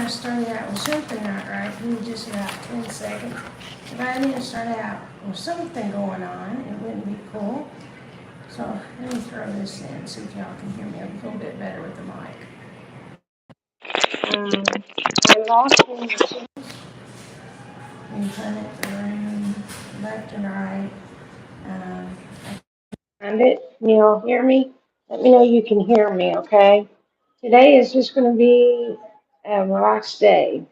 I started out with something not right, give me just about 10 seconds. If I didn't start out with something going on, it wouldn't be cool. So let me throw this in, see if y'all can hear me a little bit better with the mic. I lost one of the tools. You turn it around left and right. Um, Find it. Can you all hear me? Let me know you can hear me, okay? Today is just going to be a relaxed day.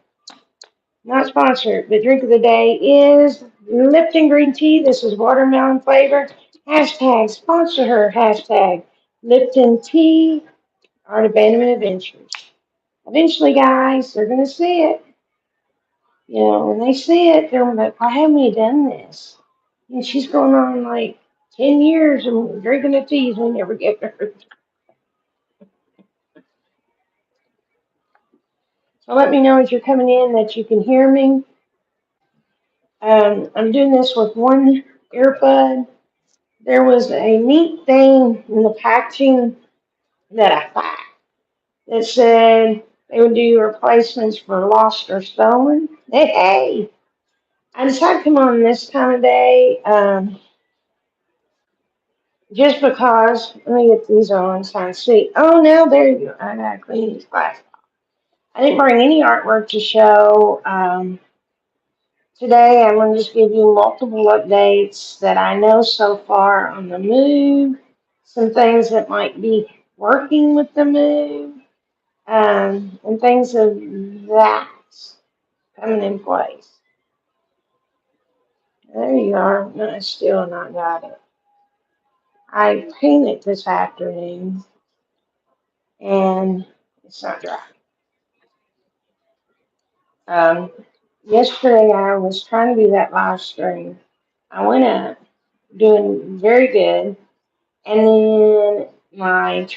Not sponsored, but drink of the day is Lipton green tea. This is watermelon flavor. Hashtag sponsor her. Hashtag Lipton tea. Art Abandonment Adventures. Eventually, guys, they're going to see it. You know, when they see it, they're like, why haven't we done this? And she's going on like 10 years and drinking the teas we never get her. So let me know as you're coming in that you can hear me. I'm doing this with one earbud. There was a neat thing in the packaging that I found that said they would do replacements for lost or stolen. Hey, I decided to come on this time of day just because. Let me get these on so I can see. Oh, now there you go. I gotta clean these glasses. I didn't bring any artwork to show. Today, I'm going to just give you multiple updates that I know so far on the move, some things that might be working with the move, and things of that coming in place. There you are. No, I still not got it. I painted this afternoon, and it's not dry. Um, Yesterday, I was trying to do that live stream. I went up, doing very good. And then my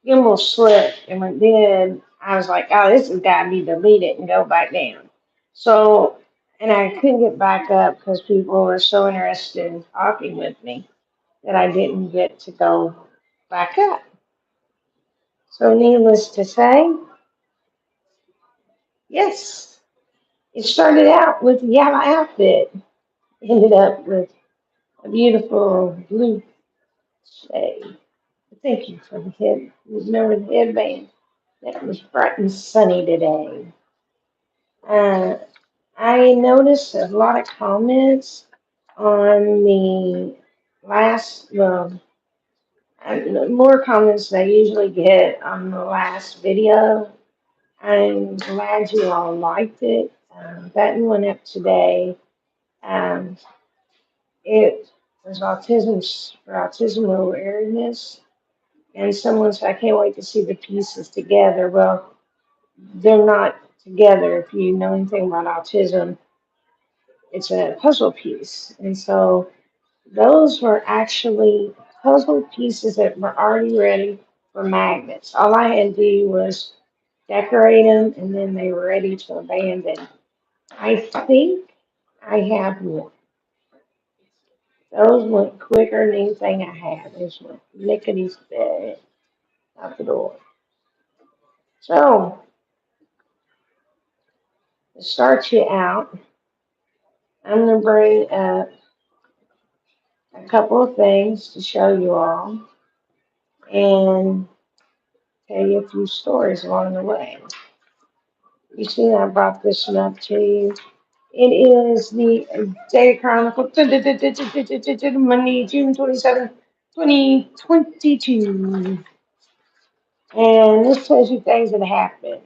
gimbal slipped, and when it did, I was like, "Oh, this has got to be deleted and go back down." So, and I couldn't get back up because people were so interested in talking with me that I didn't get to go back up. So, needless to say, yes, it started out with a yellow outfit, ended up with a beautiful blue shade. Thank you for the head. Remember the headband. That was bright and sunny today. Uh, I noticed a lot of comments on the last, more comments than I usually get on the last video. I'm glad you all liked it. That went up today. Um, it was for autism awareness. And someone said, I can't wait to see the pieces together. Well, they're not together. If you know anything about autism, it's a puzzle piece. And so those were actually puzzle pieces that were already ready for magnets. All I had to do was decorate them and then they were ready to abandon. I think I have one. Those went quicker than anything I had. Those went lickety split out the door. So to start you out, I'm going to bring up a couple of things to show you all and tell you a few stories along the way. You see, I brought this one up to you. It is the Daily Chronicle, Monday, June 27th, 2022. And this tells you things that happened.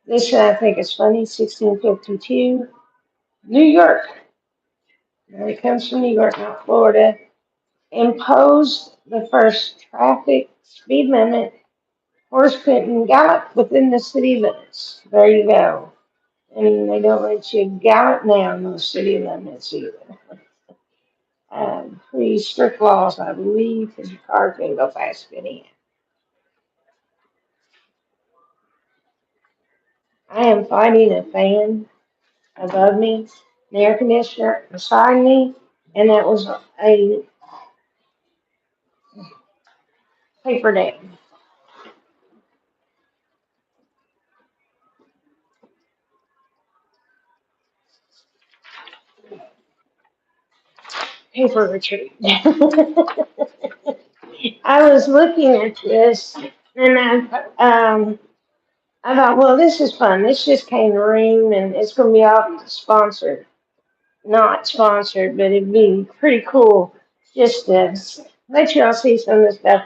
This I think is funny, 1652, New York. Now it comes from New York, not Florida. Imposed the first traffic speed limit. Horse couldn't gallop within the city limits. There you go. And they don't let you gallop now in the city limits either. Pretty strict laws, I believe, because your car can go fast getting in. I am fighting a fan above me, an air conditioner beside me, and that was a paper day. paper retreat. I was looking at this and I thought, well, this is fun. This just came to ring and it's going to be all sponsored. Not sponsored, but it'd be pretty cool just to let you all see some of the stuff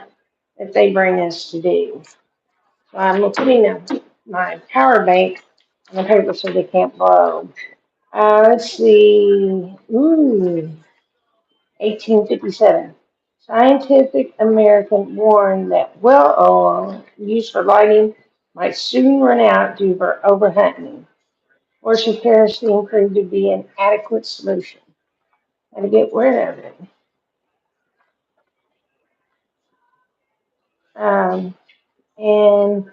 that they bring us to do. So I'm putting my power bank on the paper so they can't blow. Let's see. Ooh, 1857. Scientific American warned that well oil used for lighting might soon run out due to overhunting. Worship kerosene proved to be an adequate solution. How to get rid of it. Um, and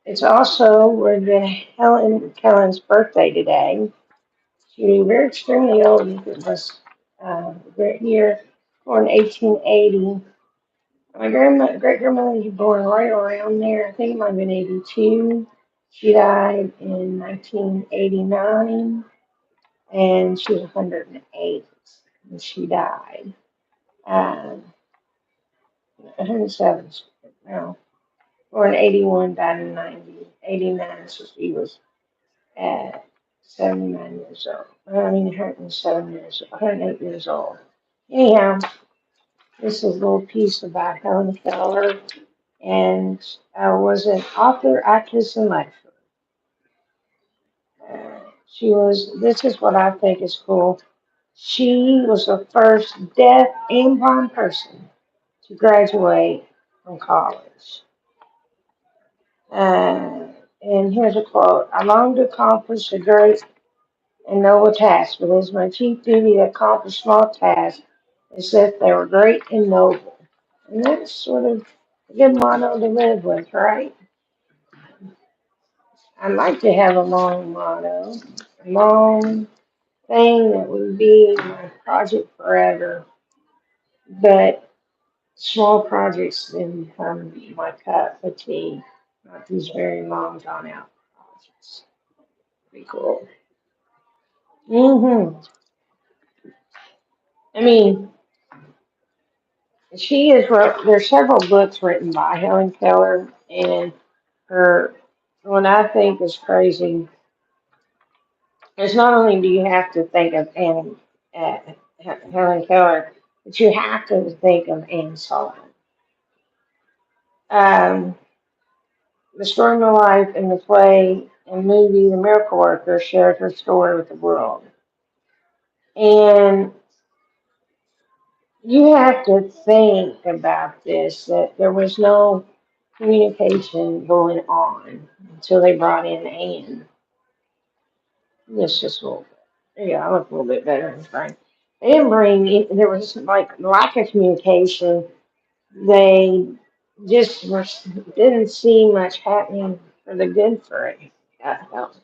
it's also where the Helen Kellen's birthday today. She was very extremely old. It was great year, born 1880. My great grandmother was born right around there. I think it might have been 82. She died in 1989, and she was 108 when she died. Um, 107. No, born 81, died in 90, 89, so she was at 79 years old. I mean, 107 years, 108 years old. Anyhow, this is a little piece about Helen Keller, and was an author, actress, and lecturer. She was, this is what I think is cool. She was the first deaf and blind person to graduate from college. Uh, and here's a quote: I long to accomplish a great and noble task, but it is my chief duty to accomplish small tasks as if they were great and noble. And that's sort of a good motto to live with, right? I'd like to have a long motto, a long thing that would be my project forever, but small projects then become my cup of tea, not these very long, drawn out projects. Pretty cool. I mean, she is wrote. There's several books written by Helen Keller, and her. What I think is crazy is not only do you have to think of uh, Helen Keller, but you have to think of Anne Sullivan. Um, the story of my life in the play and movie The Miracle Worker shared her story with the world, and you have to think about this, that there was no communication going on until they brought in Anne. This just a little bit. Yeah, I look a little bit better than Frank. They didn't bring in, there was like lack of communication. They just didn't see much happening for the good for it. Health.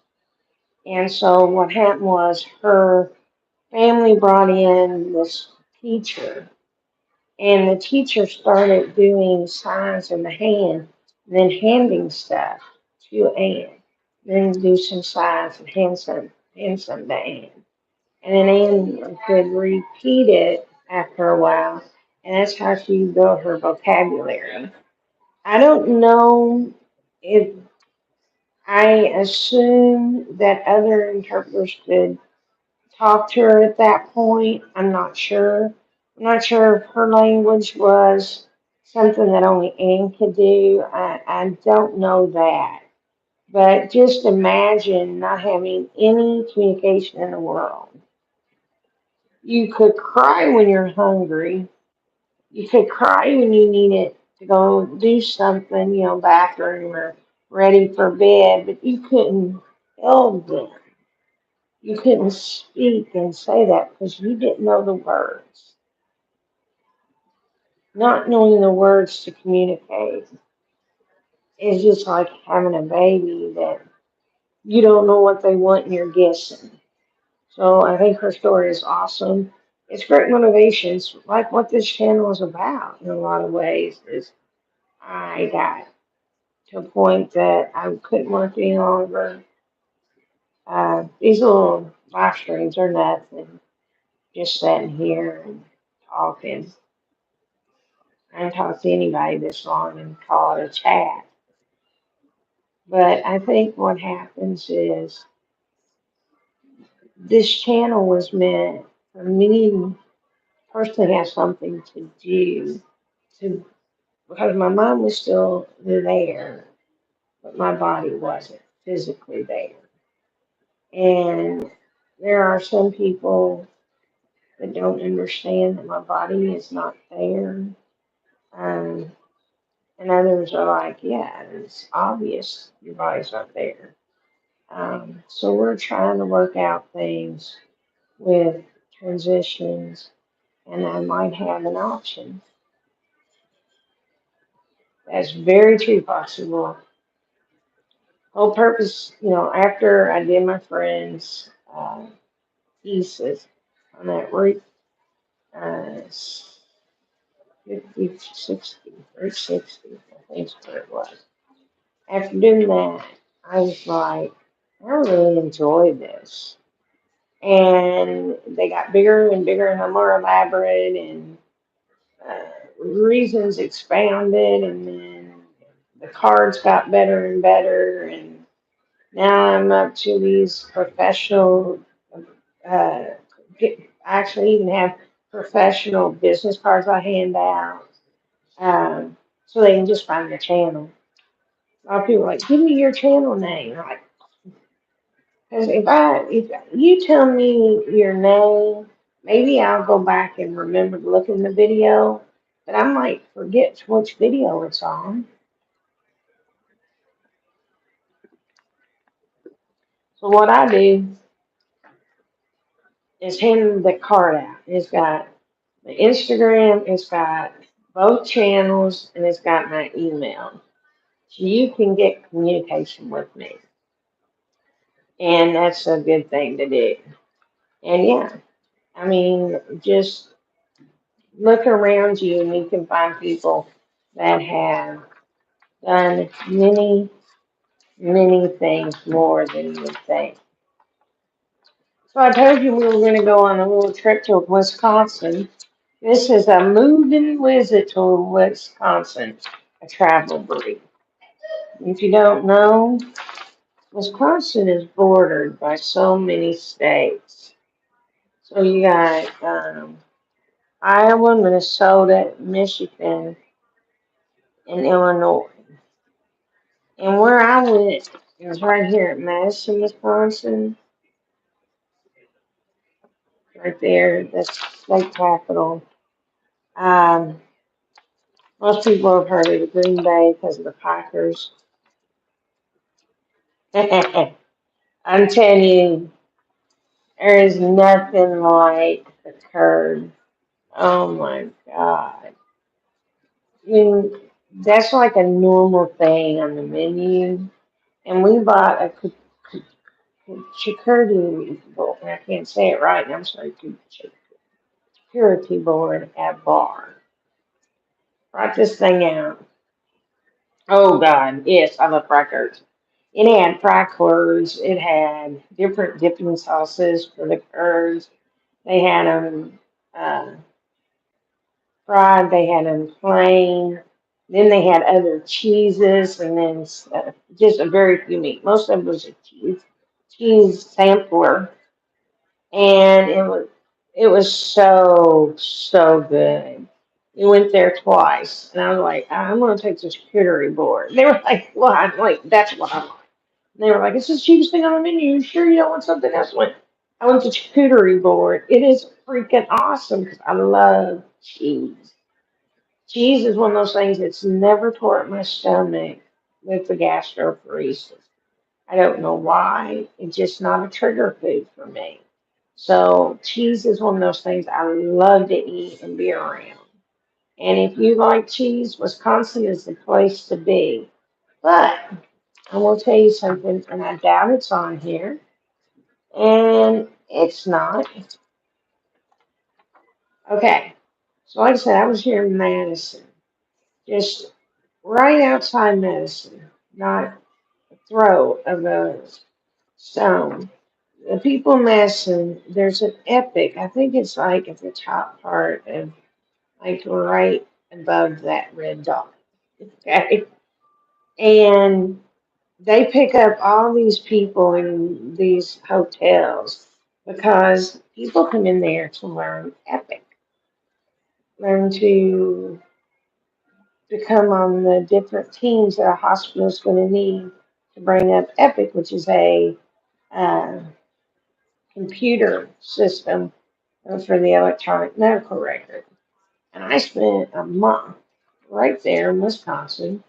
And so what happened was her family brought in this teacher, and the teacher started doing signs in the hand, then handing stuff to Anne. Then do some signs and hand some to Anne. And then Anne could repeat it after a while, and that's how she built her vocabulary. I don't know if I assume that other interpreters could talk to her at that point. I'm not sure. I'm not sure if her language was something that only Anne could do. I don't know that. But just imagine not having any communication in the world. You could cry when you're hungry. You could cry when you needed to go do something, bathroom or ready for bed, but you couldn't tell them. You couldn't speak and say that because you didn't know the words. Not knowing the words to communicate is just like having a baby that you don't know what they want and you're guessing. So I think her story is awesome. It's great motivation. It's like what this channel is about in a lot of ways. Is I got to a point that I couldn't work any longer. These little live streams are nothing. just sitting here and talking. I haven't talked to anybody this long and call it a chat. But I think what happens is this channel was meant for me personally have something to do to because my mom was still there, but my body wasn't physically there. And there are some people that don't understand that my body is not there. Um, and others are like, yeah, it's obvious your body's not there. So we're trying to work out things with transitions, and I might have an option. That's very true possible. Whole purpose, after I did my friend's thesis on that uh, 50, 60, or 60, I think is what it was. After doing that, I was like, I really enjoy this. And they got bigger and bigger and more elaborate, and reasons expounded, and then the cards got better and better, and now I'm up to these professional, uh, I actually even have professional business cards I hand out, so they can just find the channel. A lot of people are like, give me your channel name. I'm like, because if you tell me your name, maybe I'll go back and remember to look in the video, but I might forget which video it's on. So what I do is hand the card out. It's got the Instagram, it's got both channels, and it's got my email. So you can get communication with me. And that's a good thing to do. And yeah, I mean, just look around you and you can find people that have done many, many things more than you would think. So I told you we were going to go on a little trip to Wisconsin. This is a moving visit to Wisconsin, a travel break. If you don't know, Wisconsin is bordered by so many states. So you got Iowa, Minnesota, Michigan, and Illinois. And where I went is right here at Madison, Wisconsin, right there. That's state capital. Um, Most people have heard of the Green Bay because of the Packers. I'm telling you, there is nothing like the curd. Oh my God. I mean, that's like a normal thing on the menu. And we bought a charcuterie board. I can't say it right. I'm sorry, charcuterie board at bar. Brought this thing out. Oh God, yes, I love fried curds. It had fried curds. It had different dipping sauces for the curds. They had them uh, fried. They had them plain. Then they had other cheeses, and then just a very few meat. Most of it was a cheese sampler, and it was so good. We went there twice, and I was like, I'm gonna take this charcuterie board. They were like, well, I'm like, that's what I like. And they were like, it's the cheapest thing on the menu. You sure you don't want something else? I went to charcuterie board. It is freaking awesome because I love cheese. Cheese is one of those things that's never tore up my stomach with the gastroparesis. I don't know why. It's just not a trigger food for me. So cheese is one of those things I love to eat and be around. And if you like cheese, Wisconsin is the place to be. But I will tell you something, and I doubt it's on here, and it's not. Okay, so like I said, I was here in Madison, just right outside Madison, not a throw of a stone. the people mess, and there's an epic. I think it's like at the top part of, like right above that red dot. Okay. And they pick up all these people in these hotels because people come in there to learn epic, learn to become on the different teams that a hospital is going to need to bring up epic, which is a uh, computer system for the electronic medical record. And I spent a month right there in Wisconsin.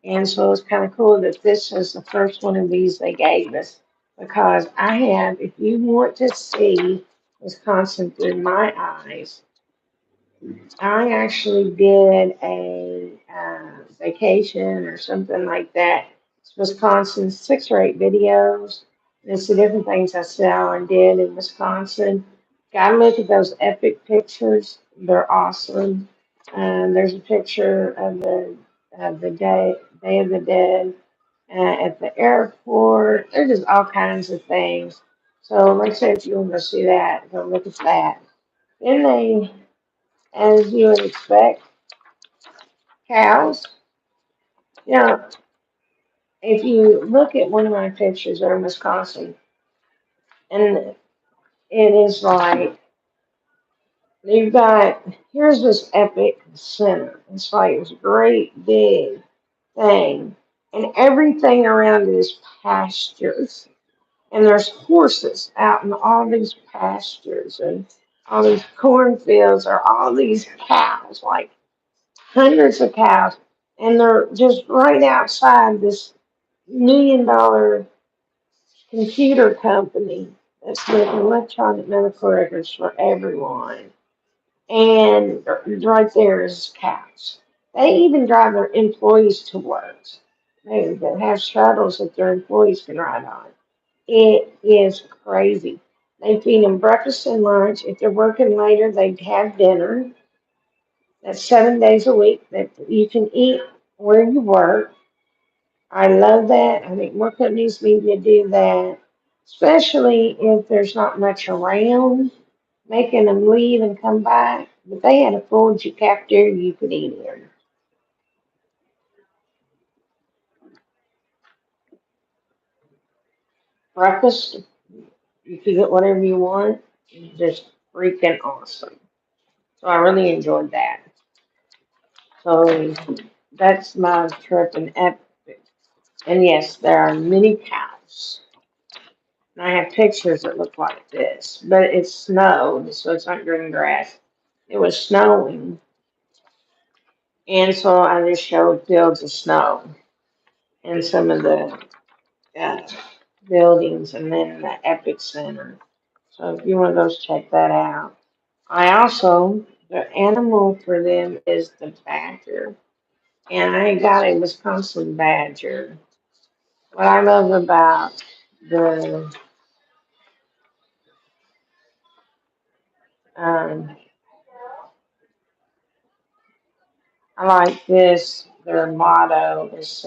And so it's kind of cool that this is the first one of these they gave us because I have, if you want to see Wisconsin through my eyes, I actually did a vacation or something like that. It's Wisconsin, 6 or 8 videos. And it's the different things I saw and did in Wisconsin. Gotta look at those epic pictures. They're awesome. There's a picture of the Day of the Dead at the airport. There's just all kinds of things. So, like I said, if you want to see that, go look at that. Then they, as you would expect, cows. You know, if you look at one of my pictures of Wisconsin, and it is like you've got here's this epic center. It's like this great big thing, and everything around it is pastures, and there's horses out in all these pastures, and all these cornfields are all these cows, like hundreds of cows, and they're just right outside this $1 million computer company that's making electronic medical records for everyone. And right there is cows. They even drive their employees to work. They have shuttles that their employees can ride on. It is crazy. They feed them breakfast and lunch. If they're working later, they have dinner. That's 7 days a week that you can eat where you work. I love that. I think more companies need to do that, especially if there's not much around, making them leave and come back. But they had a full cafeteria you could eat in. Breakfast, you could get whatever you want. Just freaking awesome. So I really enjoyed that. So that's my trip in Epic. And yes, there are many cows. And I have pictures that look like this, but it's snowed, so it's not green grass. It was snowing, and so I just showed fields of snow and some of the uh, buildings, and then the Epic Center. So if you want to go check that out. I also, the animal for them is the badger, and I got a Wisconsin badger. What I love about the um, I like this. Their motto is,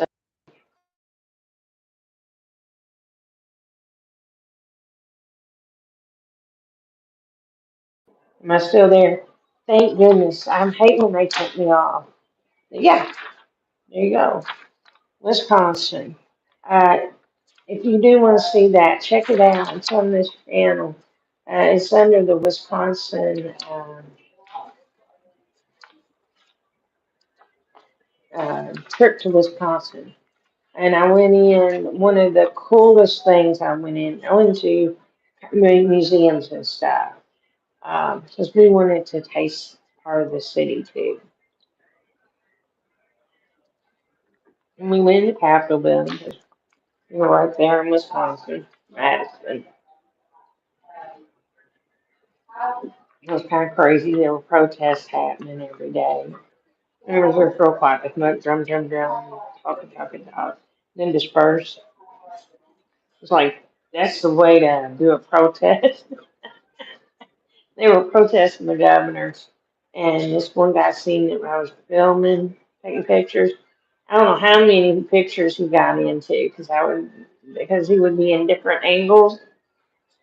am I still there? Thank goodness. I'm hating when they cut me off. But yeah, there you go. Wisconsin. Uh, if you do want to see that, check it out. It's on this channel. It's under the Wisconsin trip to Wisconsin. And I went in, one of the coolest things I went to museums and stuff. Because we wanted to taste part of the city too. And we went in the Capitol building. 'Cause we were right there in Wisconsin, Madison. It was kind of crazy. There were protests happening every day. And it was just real quiet. The smoke, drum, drum, drum, talk. Then disperse. It's like, that's the way to do a protest. They were protesting the governor. And this one guy seen it when I was filming, taking pictures. I don't know how many pictures he got into because he would be in different angles.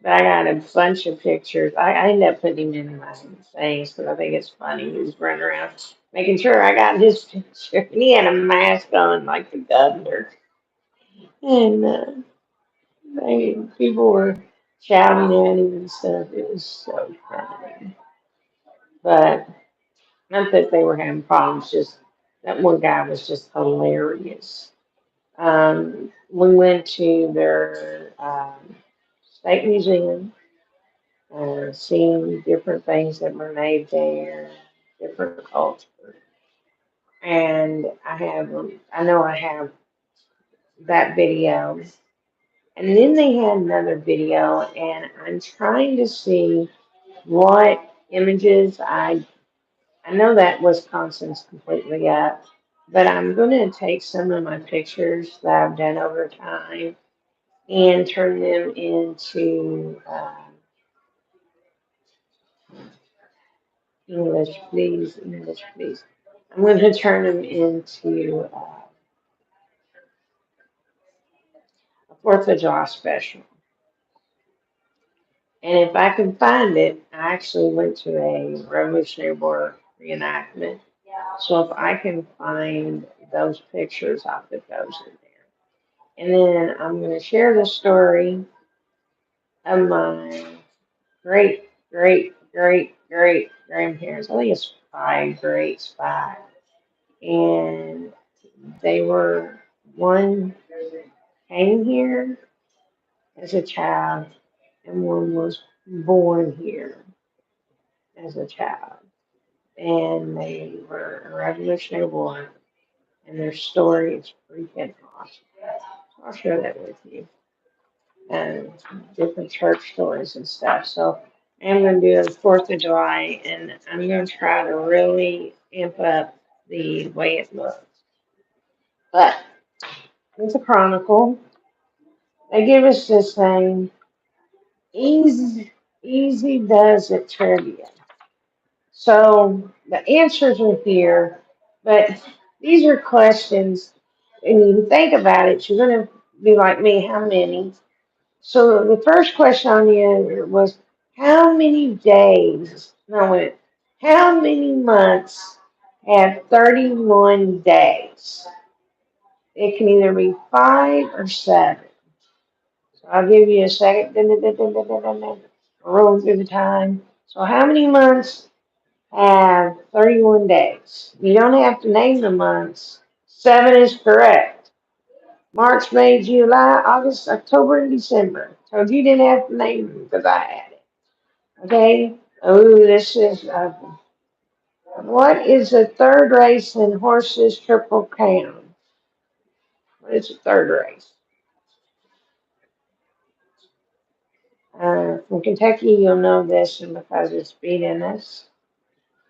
But I got a bunch of pictures. I end up putting him in my things because I think it's funny. He was running around making sure I got his picture. And he had a mask on like the governor. And people were shouting at him and stuff. It was so funny. But not that they were having problems, just that one guy was just hilarious. We went to their state museum, seeing different things that were made there, different culture. And I know I have that video. And then they had another video, and I'm trying to see what images I know that Wisconsin's completely up, but I'm going to take some of my pictures that I've done over time and turn them into English, please, English, please. I'm going to turn them into a Fourth of July special. And if I can find it, I actually went to a Revolutionary War reenactment. So if I can find those pictures, I'll put those in there. And then I'm going to share the story of my great grandparents. I think it's five greats back. And they were, one came here as a child, and one was born here as a child. And they were a Revolutionary War, and their story is freaking awesome. I'll share that with you. And different church stories and stuff. So I'm going to do the 4th of July, and I'm going to try to really amp up the way it looks. But it's a chronicle. They give us this thing, easy does it trivia. So the answers are here, but these are questions, and you think about it, you're going to be like me, how many? So the first question on the end was, how many days, no, wait, how many months have 31 days? It can either be 5 or 7. So I'll give you a second. Roll through the time. So how many months have 31 days? You don't have to name the months. 7 is correct. March, May, July, August, October, and December. So you didn't have to name them because I had it. Okay? Oh, this is, what is the third race in horses Triple Crown? What is the third race? From Kentucky, you'll know this and because it's beating us.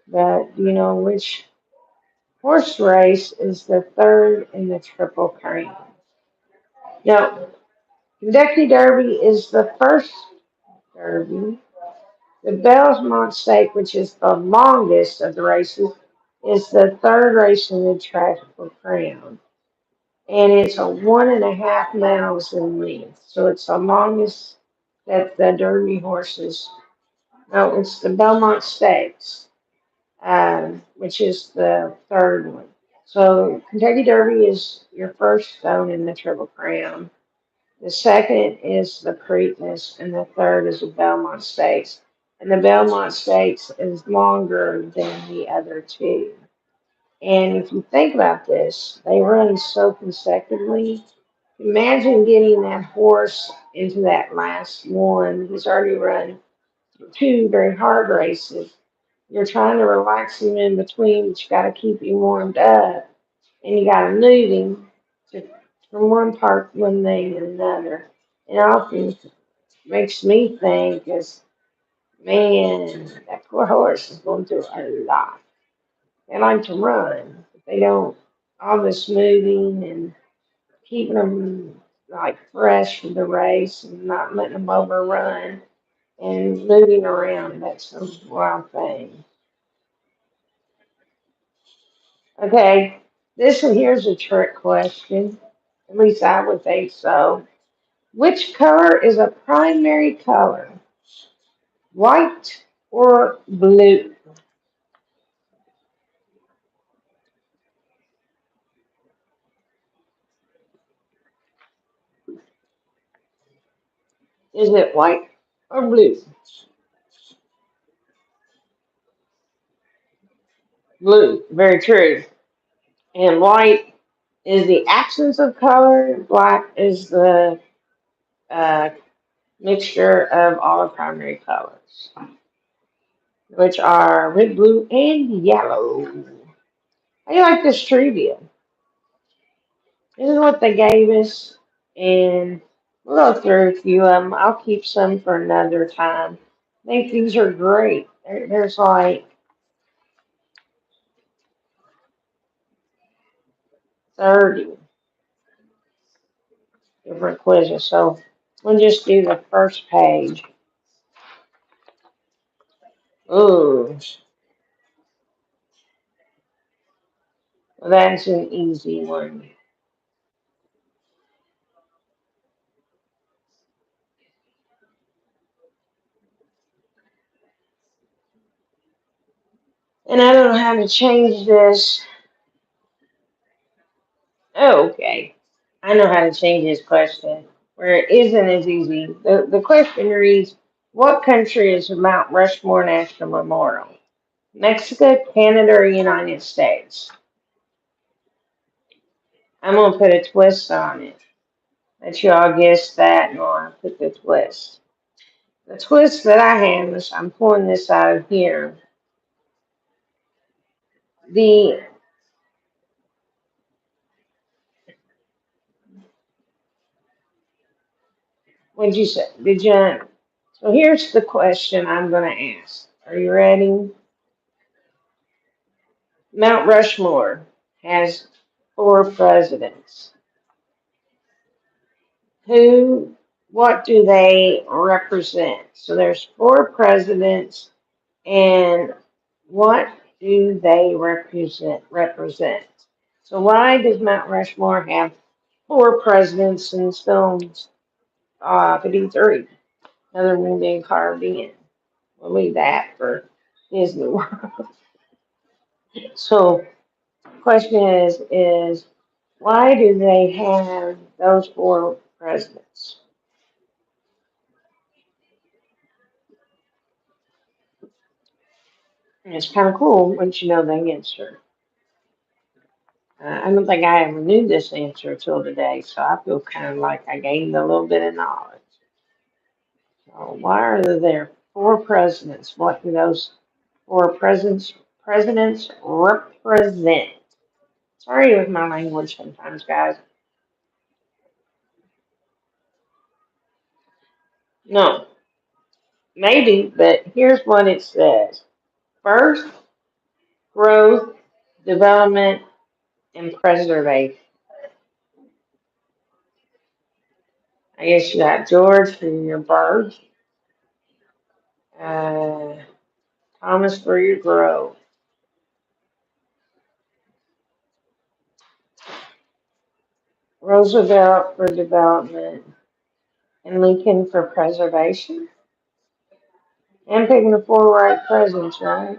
But do you know which horse race is the third in the Triple Crown? No, Kentucky Derby is the first Derby. The Belmont State, which is the longest of the races, is the third race in the Triple Crown. And it's a 1.5 miles in length. So it's the longest that the Derby horses. No, it's the Belmont Stakes, which is the third one. So Kentucky Derby is your first stone in the Triple Crown. The second is the Preakness, and the third is the Belmont Stakes. And the Belmont Stakes is longer than the other two. And if you think about this, they run so consecutively. Imagine getting that horse into that last one. He's already run 2 very hard races. You're trying to relax him in between, but you got to keep him warmed up, and you got to move him to, from one part one thing to another. It often makes me think, is man, that poor horse is going through a lot. They like to run, but they don't. All this moving and keeping them like fresh for the race and not letting them overrun and moving around. That's a wild thing. Okay, this one here's a trick question. At least I would think so. Which color is a primary color? White or blue? Is it white or blue? Blue, very true. And white is the absence of color. Black is the uh, mixture of all the primary colors, which are red, blue, and yellow. How do you like this trivia? This is what they gave us, and we'll go through a few of them. I'll keep some for another time. I think these are great. There's like 30 different quizzes, so we'll just do the first page. Ooh, well, that's an easy one. And I don't know how to change this. Oh, okay. I know how to change this question where it isn't as easy. The question reads, what country is Mount Rushmore National Memorial? Mexico, Canada, or United States? I'm going to put a twist on it. Let you all guess that, and I'll put the twist. The twist that I have is I'm pulling this out of here. The, what'd you say? Did you? So here's the question I'm going to ask. Are you ready? Mount Rushmore has four presidents. Who, what do they represent? So there's four presidents, and what do they represent? So why does Mount Rushmore have four presidents and stones 53? Another one being carved in. We'll leave that for Disney World. So question is why do they have those four presidents? And it's kind of cool once you know the answer. I don't think I ever knew this answer till today, so I feel kind of like I gained a little bit of knowledge. So why are there four presidents? What do those four presidents represent? Sorry with my language sometimes, guys. No, maybe, but here's what it says. Birth, growth, development, and preservation. I guess you got George for your birth, uh, Thomas for your growth, Roosevelt for development, and Lincoln for preservation. And picking the four right presidents, right?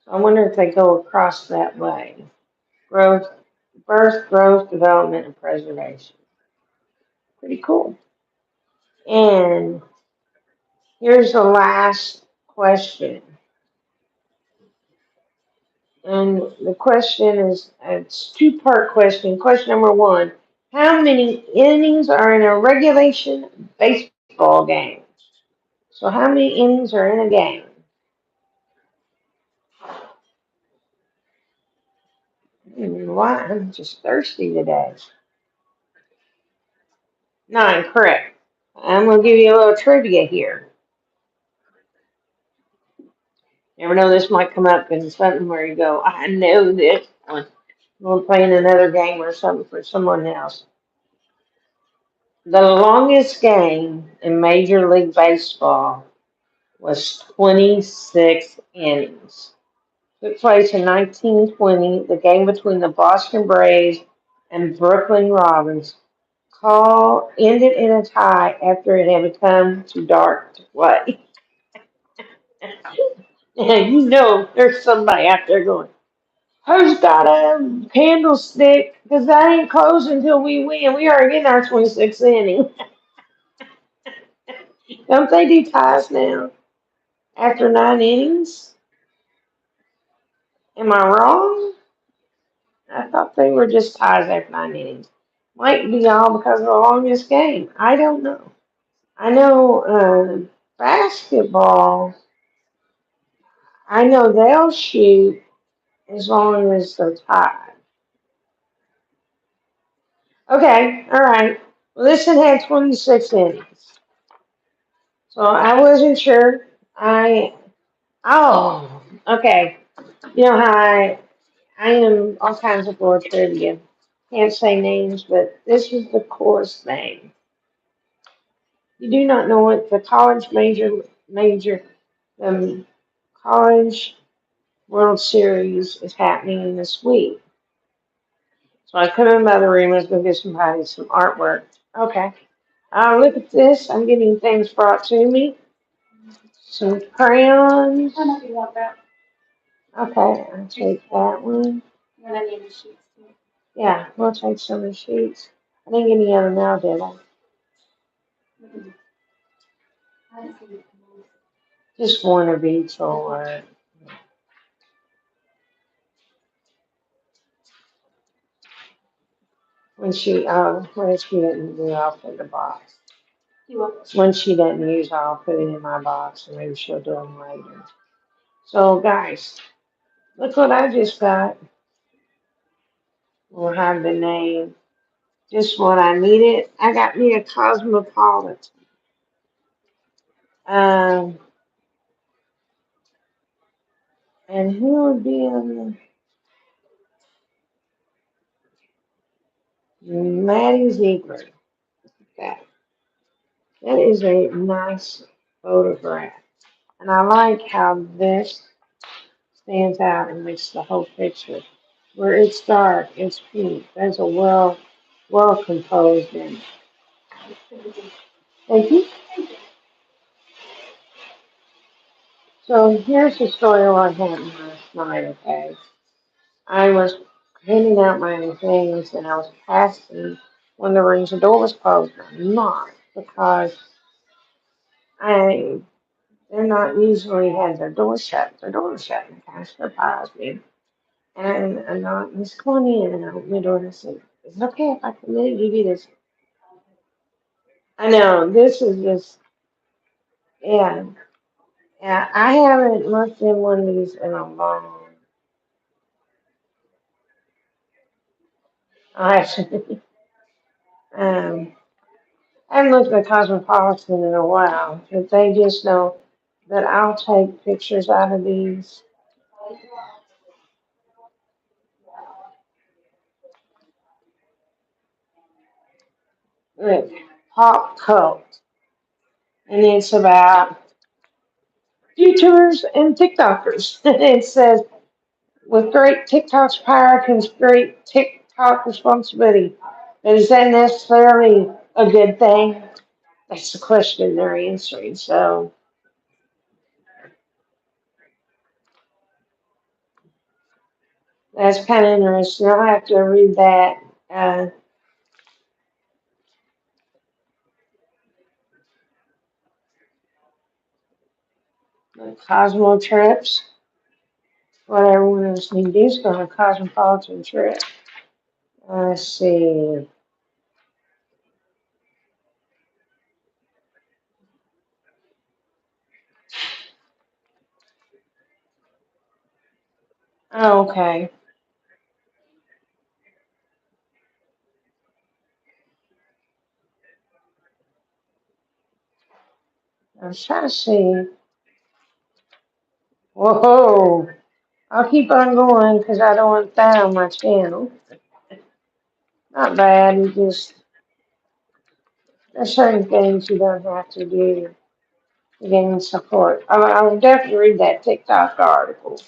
So I wonder if they go across that way. Growth, birth, growth, development, and preservation. Pretty cool. And here's the last question. And the question is, it's two-part question. Question number one, how many innings are in a regulation baseball game? So how many innings are in a game? Why? I'm just thirsty today. Nine, correct. I'm going to give you a little trivia here. Never know, this might come up in something where you go, I know this one. We're playing another game or something for someone else. The longest game in Major League Baseball was 26 innings. Took place in 1920, the game between the Boston Braves and Brooklyn Robins call ended in a tie after it had become too dark to play. And you know there's somebody out there going, who's got a candlestick? Because that ain't closed until we win. We already in our 26th inning. Don't they do ties now after 9 innings? Am I wrong? I thought they were just ties after 9 innings. Might be all because of the longest game. I don't know. I know basketball, I know they'll shoot as long as they're tied. Okay, all right. Well, this one had 26 innings. So I wasn't sure. Oh, okay. You know how I am all kinds of board trivia. Can't say names, but this is the course name. You do not know what the um, college World Series is happening this week. So I come in by the room. Let's go get somebody some artwork. Okay. Look at this. I'm getting things brought to me. Some crayons. I don't know if you want that. Okay, I'll take that one. And I need the sheets too. Yeah, we'll take some of the sheets. I didn't get any other now, did I? Just one of each or when she didn't do, I'll put in the box. When she doesn't use, I'll put it in my box and maybe she'll do them later. So guys, look what I just got. We'll have the name. Just what I needed. I got me a cosmopolitan. Um, and who would be on the Maddie Ziegler? That is a nice photograph. And I like how this stands out and makes the whole picture. Where it's dark, it's pink. That's a well composed image. Thank you. So here's the story of what happened last night, okay? I was handing out my things and I was passing when the door was closed. I'm not because I they're not usually had their door shut. Their door was shut and it kind of surprised me. And I knocked, Miss come on in and I opened the door and I said, is it okay if I come in and give you this? I know, this is just yeah. Yeah, I haven't looked in one of these in a long I actually I haven't looked at Cosmopolitan in a while, but they just know that I'll take pictures out of these with pop cult. And it's about YouTubers and TikTokers. It says, with great TikTok's power comes great TikTok responsibility. But is that necessarily a good thing? That's the question they're answering. So that's kind of interesting. I'll have to read that. Uh, Cosmo trips. What everyone else need to do is go on a cosmopolitan trip. Let's see. Oh, okay. I was trying to see. Whoa. I'll keep on going because I don't want that on my channel. Not bad. You just, there's certain things you don't have to do to gain support. I'll definitely read that TikTok article.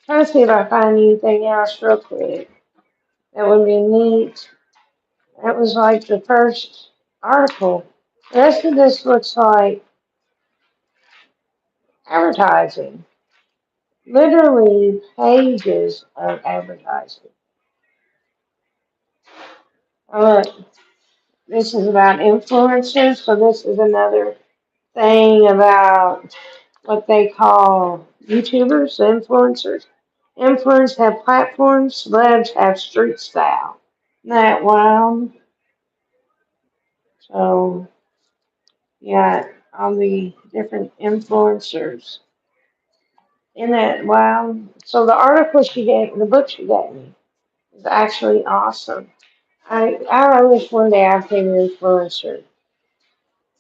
Trying to see if I find anything else real quick. That would be neat. That was like the first article. The rest of this looks like advertising. Literally pages of advertising. Uh, this is about influencers, so this is another thing about what they call YouTubers, influencers. Influencers have platforms, celebs have street style. Isn't that wild? So, yeah, all the different influencers. Isn't that wild? So the article she gave, the book she gave me, is actually awesome. I wish one day I became an influencer.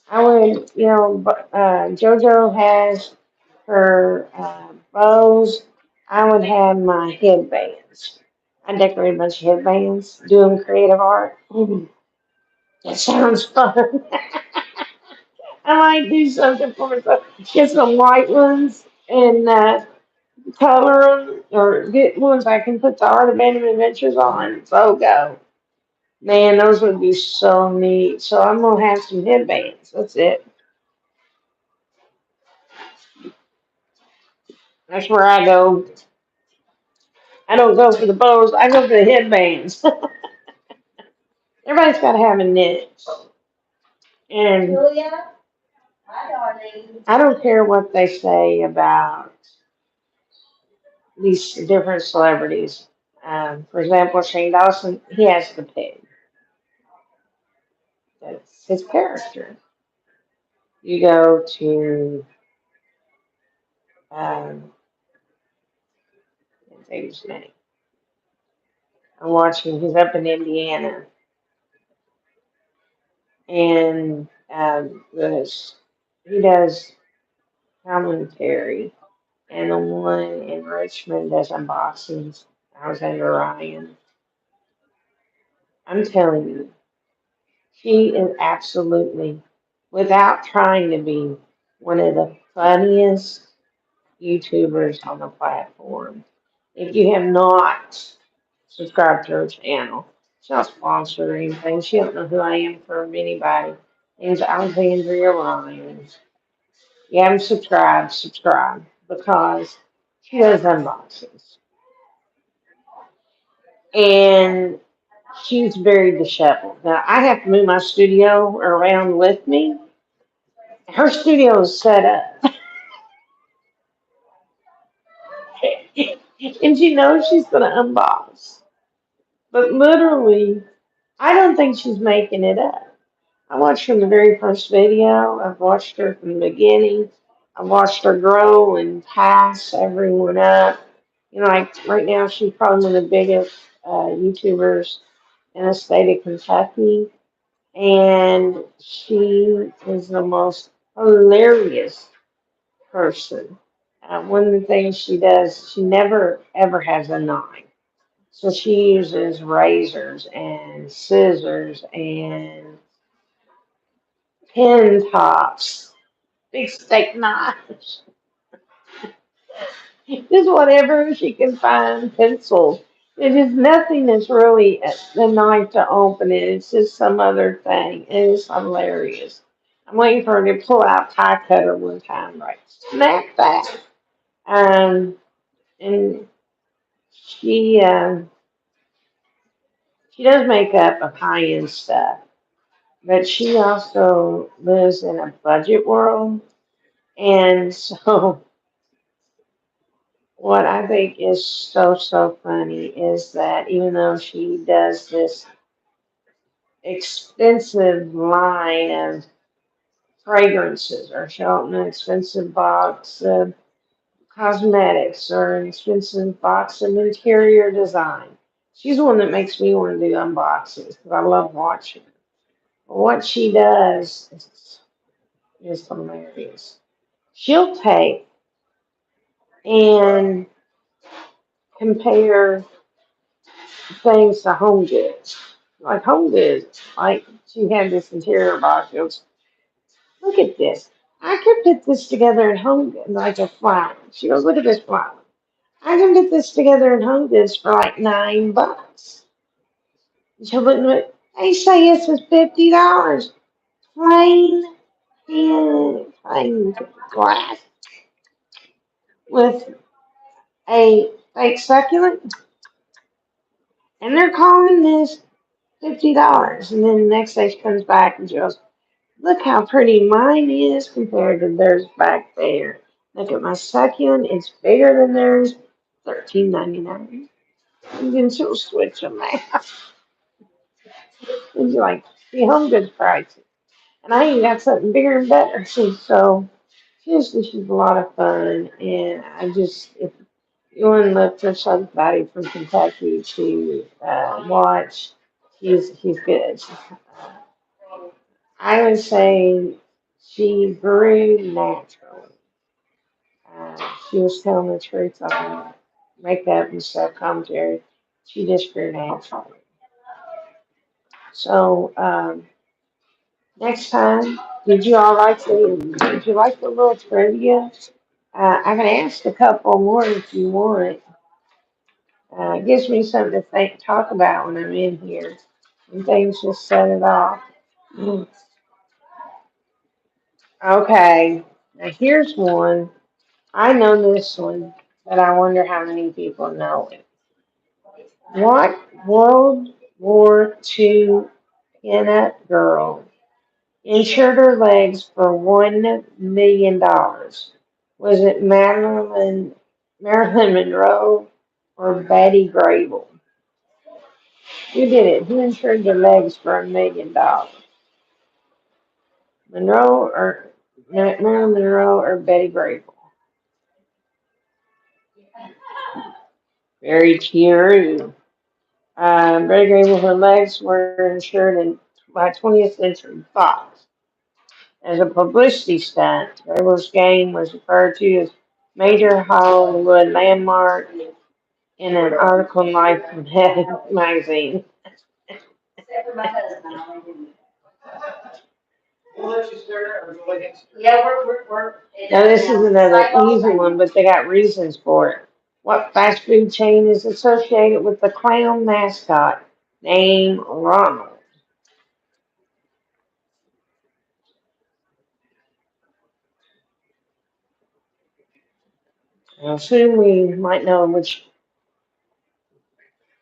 I would, JoJo has her bows. I would have my headbands. I decorate a bunch of headbands, doing creative art. That sounds fun. I might do something for myself. Get some white ones and color them, or get ones I can put the Art of Random Adventures on. So go. Man, those would be so neat. So I'm gonna have some headbands. That's it. That's where I go. I don't go for the bows. I go for the headbands. Everybody's got to have a niche, and I don't care what they say about these different celebrities. For example, Shane Dawson, he has the pig. That's his character. You go to, I can't say his name. I'm watching. He's up in Indiana, and he does commentary, and the one in Richmond does unboxings. I was under Ryan. I'm telling you, she is absolutely, without trying to be, one of the funniest YouTubers on the platform. If you have not subscribed to her channel, she's not sponsored or anything. She don't know who I am from anybody. Name's Alexandria Ryan. You haven't subscribed, subscribe because she does unboxings. And she's very disheveled. Now I have to move my studio around with me. Her studio is set up. And she knows she's gonna unbox. But literally, I don't think she's making it up. I watched from the very first video. I've watched her from the beginning. I watched her grow and pass everyone up. Like right now, she's probably one of the biggest YouTubers in the state of Kentucky. And she is the most hilarious person. One of the things she does, she never ever has a knife. So she uses razors and scissors and pin tops, big steak knives, just whatever she can find, pencils. It is nothing that's really a knife to open it. It's just some other thing. It is hilarious. I'm waiting for her to pull out pie cutter one time, right? Snap that. Um, and she she does make up of high end stuff, but she also lives in a budget world. And so, what I think is so funny is that even though she does this expensive line of fragrances, or she'll open an expensive box of cosmetics, or an expensive box of interior design, she's the one that makes me want to do unboxings because I love watching her. But what she does is hilarious. She'll take and compare things to home goods. Like home goods. Like she had this interior box. She goes, look at this. I could put this together in home goods, like a flower. She goes, look at this flower. I can put this together in home goods for like $9. And she'll look at it. They say it's for $50. Plain plain glass with a fake succulent, and they're calling this $50. And then the next day she comes back and she goes, "Look how pretty mine is compared to theirs back there. Look at my succulent; it's bigger than theirs. $13.99. And then she'll switch them out. And you're like, "See, home goods prices." And I ain't got something bigger and better. So seriously, she's a lot of fun. And I just, if you want to look for somebody from Kentucky to watch, he's good. I would say she grew naturally. She was telling the truth on makeup and stuff, commentary. She just grew naturally. So next time, did you like the little trivia? I can ask a couple more if you want. It gives me something to talk about when I'm in here, and things just set it off. Mm. Okay, now here's one. I know this one, but I wonder how many people know it. What World War II pinup girl insured her legs for $1 million? Was it Marilyn Monroe or Betty Grable? Who did it? Who insured their legs for $1 million? Marilyn Monroe or Betty Grable? Very true. Betty Grable, her legs were insured by 20th Century Fox as a publicity stunt. Grable's game was referred to as major Hollywood landmark in an article in Life magazine. Now this is another easy one, but they got reasons for it. What fast food chain is associated with the clown mascot named Ronald? I assume we might know which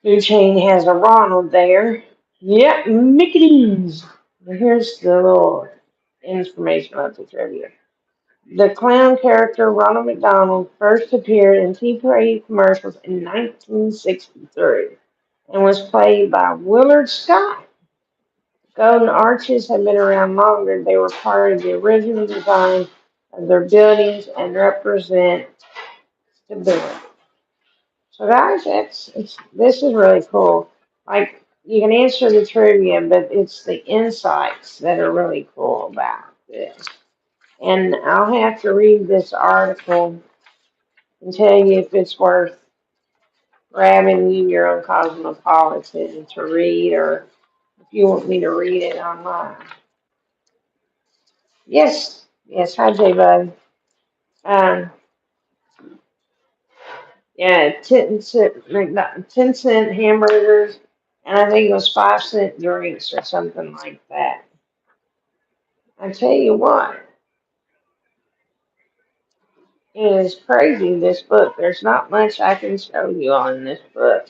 food chain has a Ronald there. Yep, Mickey's. Here's the little information about the trivia. The clown character Ronald McDonald first appeared in tea parade commercials in 1963 and was played by Willard Scott. Golden arches have been around longer. They were part of the original design of their buildings and represent stability. So guys, this is really cool. Like you can answer the trivia, but it's the insights that are really cool about this. And I'll have to read this article and tell you if it's worth grabbing you your own cosmopolitan to read, or if you want me to read it online. Yes, hi J Bud. Um, yeah, 10 cent hamburgers, and I think it was 5 cent drinks or something like that. I tell you what, it is crazy, this book. There's not much I can show you on this book.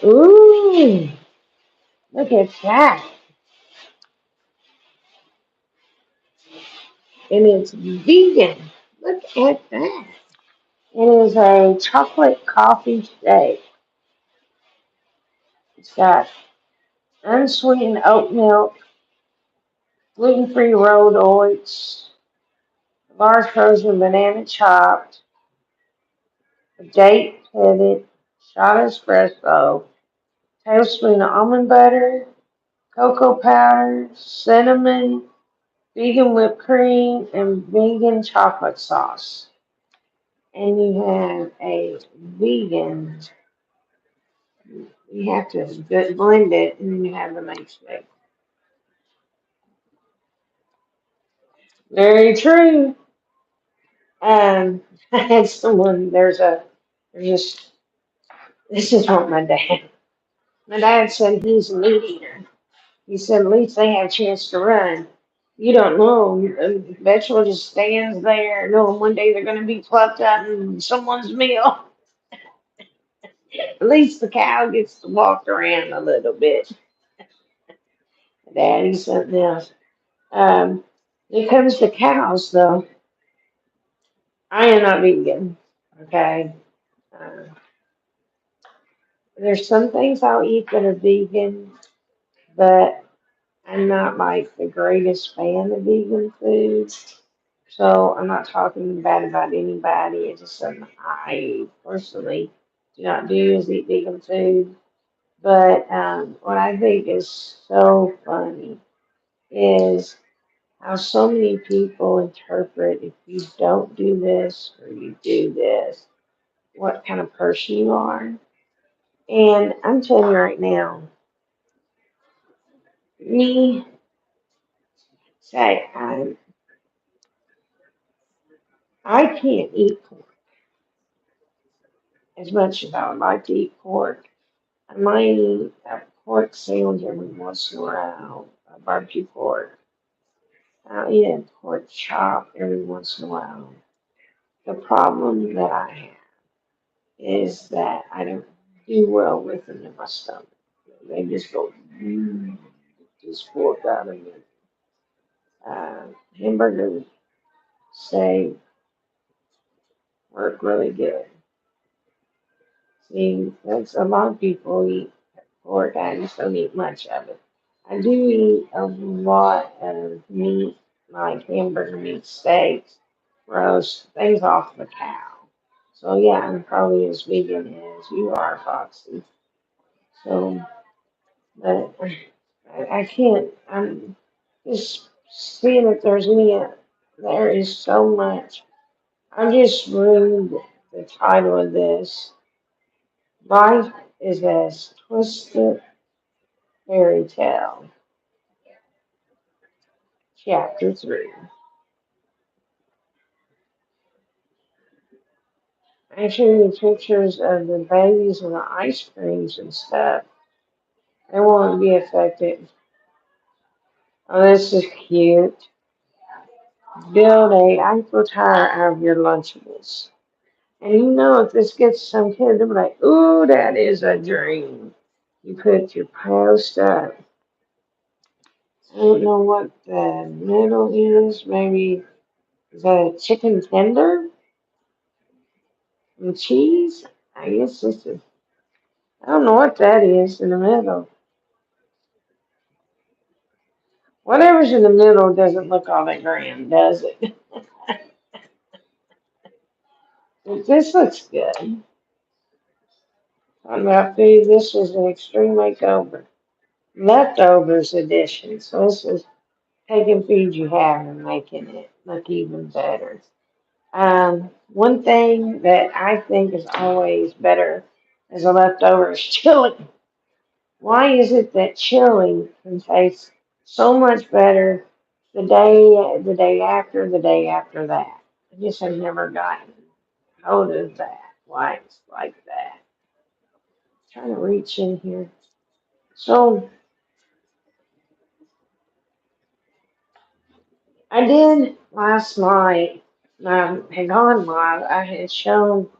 Ooh, look at that. And it's vegan. Look at that. It is a chocolate coffee shake. It's got unsweetened oat milk, gluten-free rolled oats, large frozen banana chopped, a date pitted, shot espresso, tablespoon of almond butter, cocoa powder, cinnamon, vegan whipped cream, and vegan chocolate sauce. And you have a vegan, you have to blend it, and then you have the milkshake. Very true. I had someone, there's this, this is what my dad said he's a meat eater. He said at least they have a chance to run. You don't know. A vegetable just stands there knowing one day they're going to be plucked out in someone's meal. At least the cow gets to walk around a little bit. Daddy's something else. When it comes to cows, though, I am not vegan. Okay. Uh, there's some things I'll eat that are vegan, but I'm not like the greatest fan of vegan food. So I'm not talking bad about anybody. It's just something I personally do not do is eat vegan food. But what I think is so funny is how so many people interpret if you don't do this or you do this, what kind of person you are. And I'm telling you right now, me say I can't eat pork as much as I would like to eat pork. I might eat a pork sandwich every once in a while, a barbecue pork. I'll eat a pork chop every once in a while. The problem that I have is that I don't do well with them in my stomach. They just go, just pork out of me. Hamburger steak work really good. See, that's a lot of people eat pork. I just don't eat much of it. I do eat a lot of meat, like hamburger meat, steaks, roast, things off the cow. So yeah, I'm probably as vegan as you are, Foxy. So, but I can't. I'm just seeing if there's any. There is so much. I just read the title of this. Life is as twisted fairy tale, chapter 3. I show you pictures of the babies and the ice creams and stuff. They won't be affected. Oh, this is cute. Build a Eiffel Tower out of your Lunchables. And you know, if this gets some kid, they'll be like, ooh, that is a dream. You put your post up. I don't know what the middle is. Maybe the chicken tender and cheese. I guess this is, I don't know what that is in the middle. Whatever's in the middle doesn't look all that grand, does it? This looks good. Talking about food, this is an extreme makeover. Leftovers edition. So this is taking food you have and making it look even better. One thing that I think is always better as a leftover is chili. Why is it that chili can taste so much better the day after that? I just have never gotten hold of that. Why it's like that? Trying to reach in here. So I did last night. Had gone live. I had shown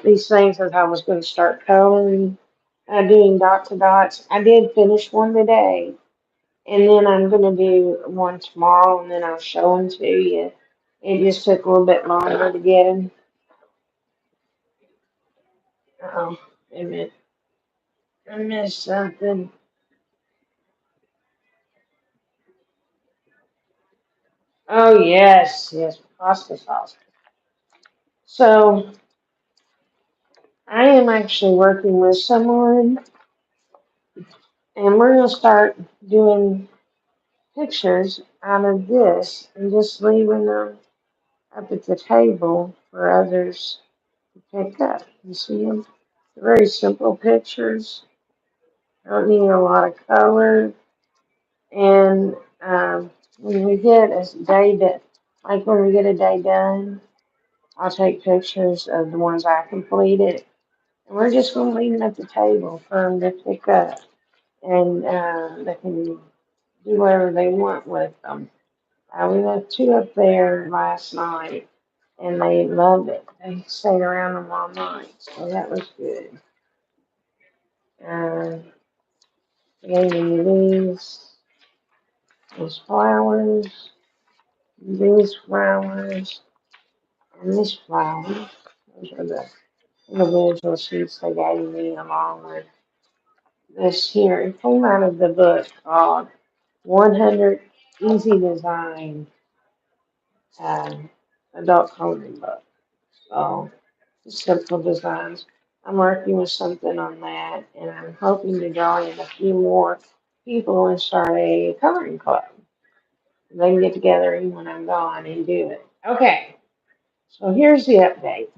these things as I was going to start coloring, doing dots to dots. I did finish one today, and then I'm going to do one tomorrow, and then I'll show them to you. It just took a little bit longer to get them. Oh, wait a minute. I missed something. Oh, yes, yes, pasta sauce. So I am actually working with someone, and we're going to start doing pictures out of this and just leaving them up at the table for others to pick up. You see them? Very simple pictures. Don't need a lot of color. And when we get a day that, like when we get a day done, I'll take pictures of the ones I completed. And we're just going to leave them at the table for them to pick up. And they can do whatever they want with them. We left two up there last night, and they loved it. They stayed around them all night, so that was good. Uh, they gave me these flowers, these flowers, and this flower. Those are the individual sheets they gave me along with this here. It came out of the book called 100 Easy Design Adult Coloring Book. So, simple designs. I'm working with something on that, and I'm hoping to draw in a few more people and start a coloring club. They can get together even when I'm gone and do it. Okay, so here's the update.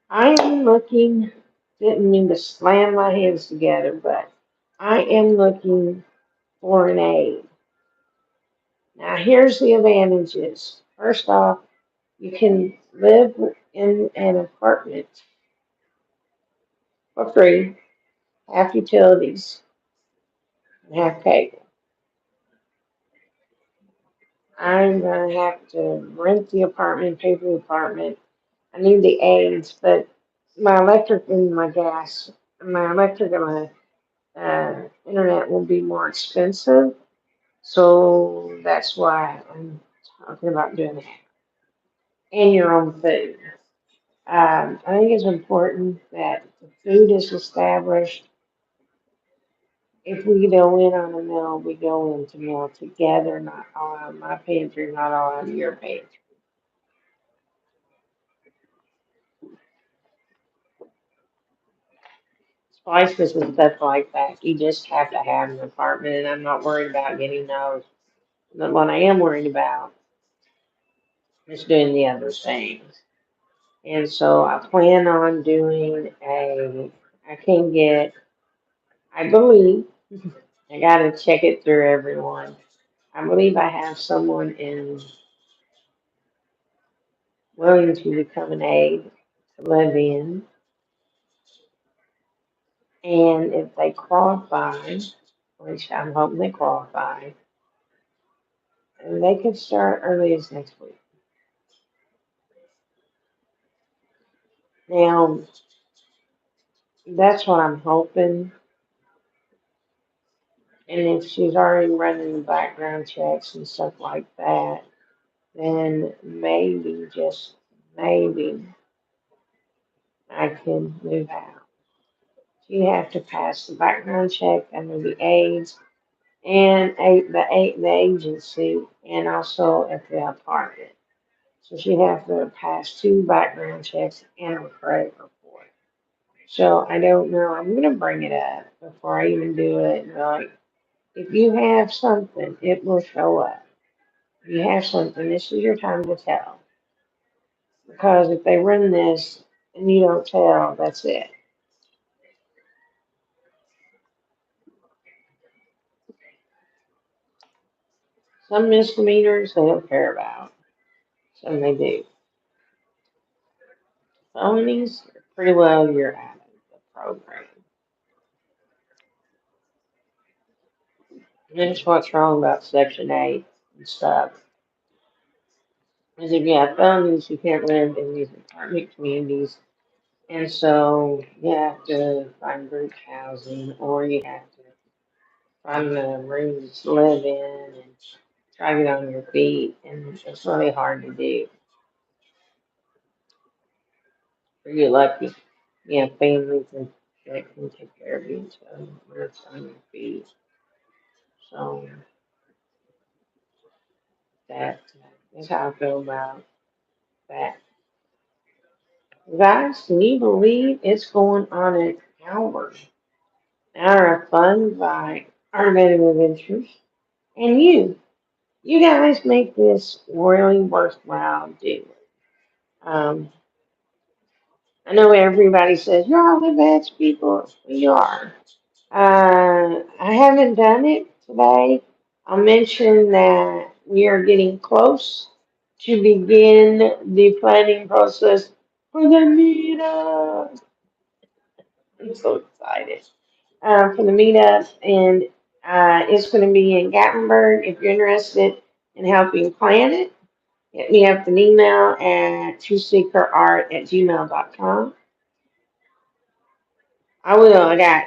I am looking, didn't mean to slam my hands together, but I am looking for an aide. Now, here's the advantages. First off, you can live in an apartment for free, half utilities, and half cable. I'm gonna have to rent the apartment, pay for the apartment. I need the aides, but my electric and my electric and my internet will be more expensive. So that's why I'm talking about doing that. And your own food. I think it's important that the food is established. If we go in on a meal, we go into meal together, not all out of my pantry, not all out of your pantry. Spices and stuff like that, you just have to have an apartment, and I'm not worried about getting those. But what I am worried about is doing the other things. And so I plan on doing I can get, I believe, I gotta check it through everyone. I believe I have someone in willing to become an aide to live in. And if they qualify, which I'm hoping they qualify, and they could start early as next week. Now, that's what I'm hoping. And if she's already running the background checks and stuff like that, then maybe, just maybe, I can move out. You have to pass the background check under the aides and the agency, and also at the apartment. So she has to pass two background checks and a credit report. So I don't know. I'm gonna bring it up before I even do it. And like, if you have something, it will show up. If you have something, this is your time to tell. Because if they run this and you don't tell, that's it. Some misdemeanors they don't care about. Some they do. Felonies, pretty well you're out of the program. And that's what's wrong about Section 8 and stuff. Is if you have felonies, you can't live in these apartment communities. And so you have to find group housing, or you have to find a room to live in and try to get on your feet. And it's really hard to do. If you're lucky, you have families that can take care of you until you're on your feet. So that's how I feel about that. Guys, can you believe it's going on an hour? Hour of fun by Armative Adventures. And you guys make this really worthwhile doing. Um, I know everybody says, you're all the best people. You are. I haven't done it today. I'll mention that we are getting close. to begin the planning process for the meetup. I'm so excited for the meetup, and it's going to be in Gatlinburg. If you're interested in helping plan it, hit me up an email at twoseekerart@gmail.com. I will. I got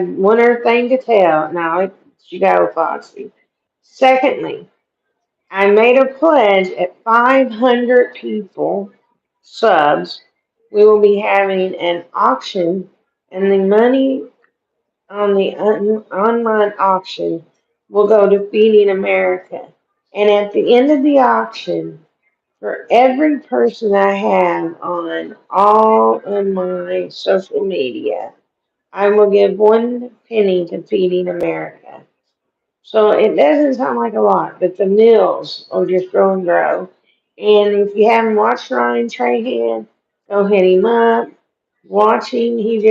one other thing to tell. Now let you go, Foxy. Secondly, I made a pledge at 500 people subs. We will be having an auction, and the money on the online auction will go to Feeding America. And at the end of the auction, for every person I have on all of my social media, I will give 1 penny to Feeding America. So it doesn't sound like a lot, but the meals will just grow and grow. And if you haven't watched Ryan Trahan, go hit him up. Watching, he's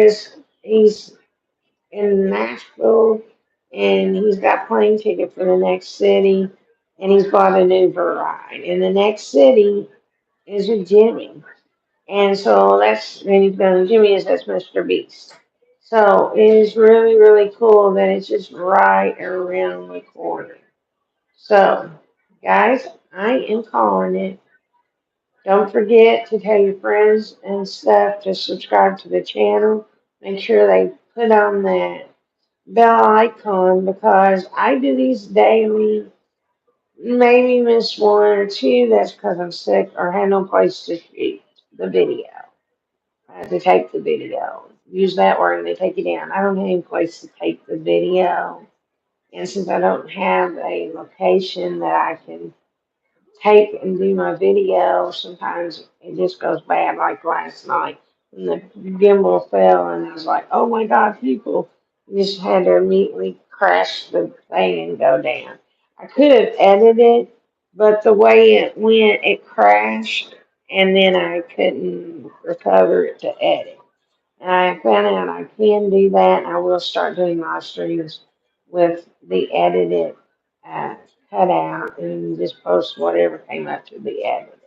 in Nashville, and he's got plane ticket for the next city, and he's bought an Uber ride. And the next city is with Jimmy. And so and he's going, Jimmy is that's Mr. Beast. So it is really, really cool that it's just right around the corner. So, guys, I am calling it. Don't forget to tell your friends and stuff to subscribe to the channel. Make sure they put on that bell icon because I do these daily. Maybe miss one or two. That's because I'm sick or had no place to shoot the video. I had to take the video. Use that word and they take it down. I don't have any place to take the video. And since I don't have a location that I can take and do my video, sometimes it just goes bad, like last night when the gimbal fell and I was like, oh my God, people just had to immediately crash the thing and go down. I could have edited, but the way it went, it crashed and then I couldn't recover it to edit. And I found out I can do that, and I will start doing live streams with the edited uh, cut out and just post whatever came up to be edited.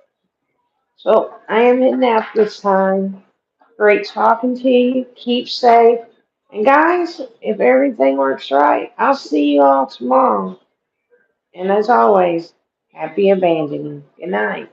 So I am heading out this time. Great talking to you. Keep safe. And guys, if everything works right, I'll see you all tomorrow. And as always, happy abandoning. Good night.